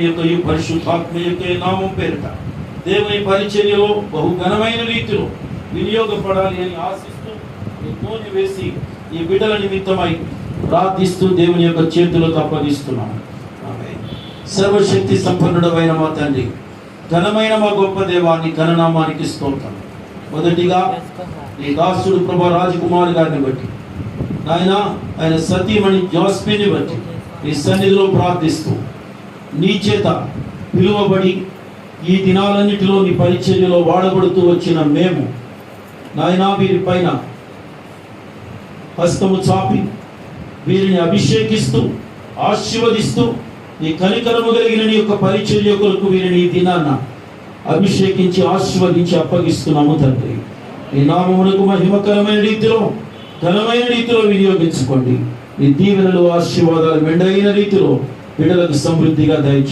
యొక్క ఈ పరిశుద్ధాత్మ యొక్క నామం పేరిట దేవుని పరిచర్యలో బహు ఘనమైన రీతిలో వినియోగపడాలి అని ఆశిస్తూ నూనె వేసి ఈ బిడ్డల నిమిత్తమై ప్రార్థిస్తూ దేవుని యొక్క చేతులకు అప్పగిస్తున్నాను. సర్వశక్తి సంపన్నుడమైన మా తండ్రి, ఘనమైన మా గొప్ప దేవాన్ని ఘననామానికి స్తోత్రం. మొదటిగా ఈ దాసుడు ప్రభా రాజకుమార్ గారిని బట్టి, ఆయన సతీమణి జాస్మిని బట్టి ఈ సన్నిధిలో ప్రార్థిస్తూ నీ చేత పిలువబడి ఈ దినాలన్నిటిలో నీ పరిచర్యలో వాడబడుతూ వచ్చిన మేము నాయనా వీరి పైన హస్తము చాపి వీరిని అభిషేకిస్తూ ఆశీర్వదిస్తూ ఈ కనికరము కలిగిన నీ యొక్క పరిచర్య కొరకు వీరిని ఈ దినాన్న అభిషేకించి ఆశీర్వదించి అప్పగిస్తున్నాము తండ్రి. ఈ నామమునకు మహిమకరమైన రీతిలో ఘనమైన రీతిలో వినియోగించుకోండి. ఈ దీవెనలు ఆశీర్వాదాలు మెండైన రీతిలో బిడ్డలకు సమృద్ధిగా దయచేయండి.